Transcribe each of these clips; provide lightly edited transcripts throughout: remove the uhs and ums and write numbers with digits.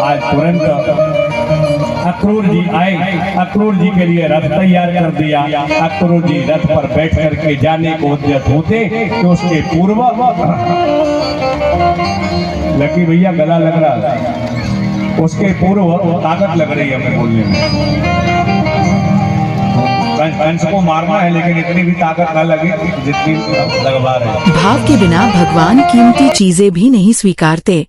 आज तुरंत अक्रूर जी आए, अक्रूर जी के लिए रथ तैयार कर दिया। अक्रूर जी रथ पर बैठ करके जाने को उद्यत होते कि उसके पूर्व लकी भैया गला लग रहा है, उसके पूर्व ताकत लग रही है हमें बोलने में। कंस को मारना है लेकिन इतनी भी ताकत न लगे जितनी लगवा रहे। भाव के बिना भगवान कीमती चीजें भी नहीं स्वीकारते।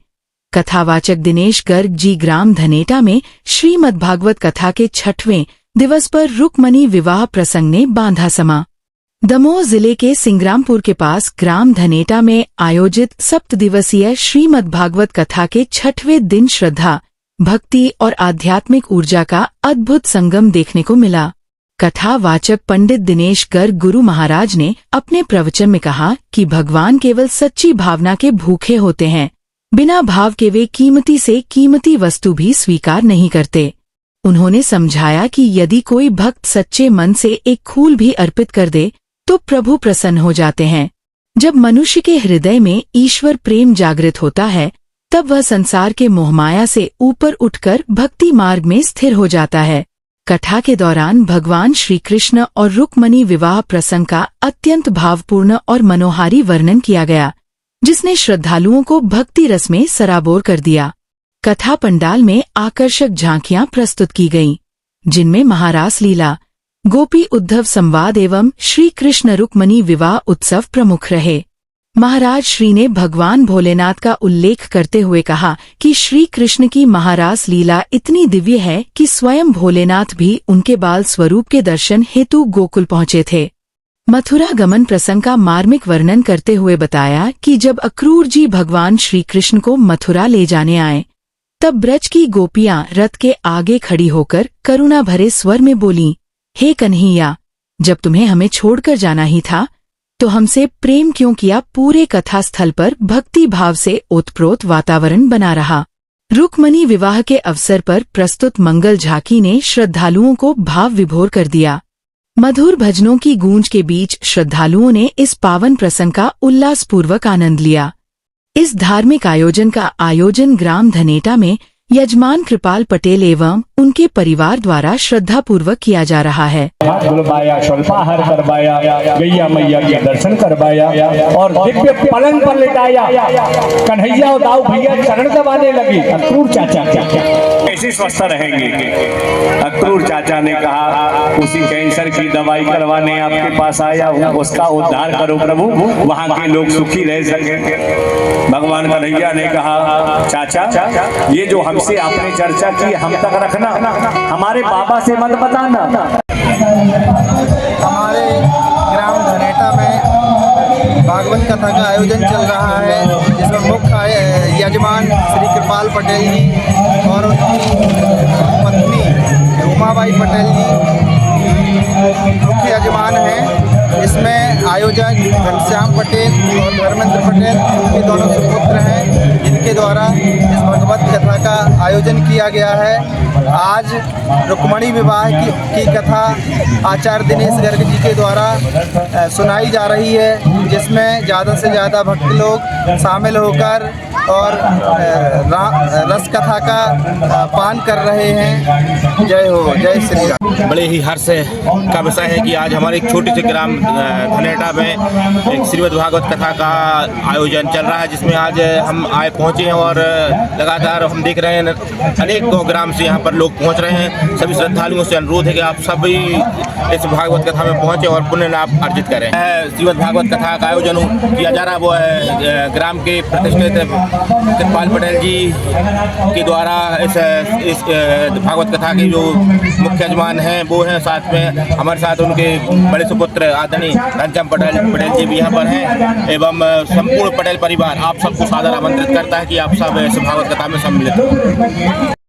कथावाचक दिनेश गर्ग जी ग्राम धनेटा में श्रीमद् भागवत कथा के 6वें दिवस पर रुक्मणी विवाह प्रसंग ने बांधा समा। दमोह जिले के सिंग्रामपुर के पास ग्राम धनेटा में आयोजित 7 दिवसीय श्रीमद् भागवत कथा के 6वें दिन श्रद्धा, भक्ति और आध्यात्मिक ऊर्जा का अद्भुत संगम देखने को मिला। कथावाचक पंडित दिनेश गर्ग गुरु महाराज ने अपने प्रवचन में कहा कि भगवान केवल सच्ची भावना के भूखे होते हैं। बिना भाव के वे कीमती से कीमती वस्तु भी स्वीकार नहीं करते। उन्होंने समझाया कि यदि कोई भक्त सच्चे मन से एक फूल भी अर्पित कर दे तो प्रभु प्रसन्न हो जाते हैं। जब मनुष्य के हृदय में ईश्वर प्रेम जागृत होता है तब वह संसार के मोहमाया से ऊपर उठकर भक्ति मार्ग में स्थिर हो जाता है। कथा के दौरान भगवान श्री कृष्ण और रुक्मणी विवाह प्रसंग का अत्यंत भावपूर्ण और मनोहारी वर्णन किया गया, जिसने श्रद्धालुओं को भक्ति रस में सराबोर कर दिया। कथा पंडाल में आकर्षक झांकियां प्रस्तुत की गईं, जिनमें महारास लीला, गोपी उद्धव संवाद एवं श्री कृष्ण रुक्मणी विवाह उत्सव प्रमुख रहे। महाराज श्री ने भगवान भोलेनाथ का उल्लेख करते हुए कहा कि श्री कृष्ण की महारास लीला इतनी दिव्य है कि स्वयं भोलेनाथ भी उनके बाल स्वरूप के दर्शन हेतु गोकुल पहुंचे थे। मथुरा गमन प्रसंग का मार्मिक वर्णन करते हुए बताया कि जब अक्रूर जी भगवान श्री कृष्ण को मथुरा ले जाने आए तब ब्रज की गोपियां रथ के आगे खड़ी होकर करुणा भरे स्वर में बोलीं, हे कन्हैया, जब तुम्हें हमें छोड़कर जाना ही था तो हमसे प्रेम क्यों किया। पूरे कथा स्थल पर भक्ति भाव से ओतप्रोत वातावरण बना रहा। रुक्मणी विवाह के अवसर पर प्रस्तुत मंगल झांकी ने श्रद्धालुओं को भाव विभोर कर दिया। मधुर भजनों की गूंज के बीच श्रद्धालुओं ने इस पावन प्रसंग का उल्लासपूर्वक आनंद लिया। इस धार्मिक आयोजन का आयोजन ग्राम धनेटा में यजमान कृपाल पटेल एवं उनके परिवार द्वारा श्रद्धापूर्वक किया जा रहा है। बुलवाया, स्वल्पाहार करवाया, गैया मैया के दर्शन करवाया और दिव्य पलंग पर लेटाया। कन्हैया और दाऊ भैया चरण दबाने लगे। अक्रूर चाचा कैसे स्वस्थ रहेंगे? अक्रूर चाचा ने कहा, उसी कैंसर की दवाई करवाने आपके पास आया हूँ, उसका उद्धार करो प्रभु, वहाँ के लोग सुखी रह सके। भगवान कन्हैया ने कहा, चाचा ये जो हमसे आपने चर्चा की हम तक रखना, हमारे बाबा से मत बताना। हमारे ग्राम धनेटा में भागवत कथा का आयोजन चल रहा है, जिसमें मुख्य यजमान श्री कृपाल पटेल जी और उनकी पत्नी उमाबाई पटेल जी मुख्य यजमान हैं। इसमें आयोजक घनश्याम पटेल और धर्मेंद्र पटेल के दोनों सुपुत्र हैं, जिनके द्वारा इस भगवत कथा का आयोजन किया गया है। आज रुक्मणी विवाह की कथा आचार्य दिनेश गर्ग जी के द्वारा सुनाई जा रही है, जिसमें ज़्यादा से ज़्यादा भक्त लोग शामिल होकर और रस कथा का पान कर रहे हैं। जय हो, जय श्री राम। बड़े ही हर्ष का विषय है कि आज हमारे एक छोटे से ग्राम धनेटा में एक श्रीमद् भागवत कथा का आयोजन चल रहा है, जिसमें आज हम आए पहुँचे हैं और लगातार हम देख रहे हैं अनेक ग्राम से यहाँ पर लोग पहुँच रहे हैं। सभी श्रद्धालुओं से अनुरोध है कि आप सभी इस भागवत कथा में पहुँचे और पुण्य लाभ अर्जित करें। श्रीमद् भागवत कथा का आयोजन किया जा रहा है वो है ग्राम के प्रतिष्ठित कृपाल पटेल जी के द्वारा। इस भागवत कथा के जो मुख्य यजमान हैं वो हैं, साथ में हमारे साथ उनके बड़े सुपुत्र आदरणीय घनश्याम पटेल जी भी यहाँ पर हैं एवं संपूर्ण पटेल परिवार आप सबको सादर आमंत्रित करता है कि आप सब इस भागवत कथा में सम्मिलित हों।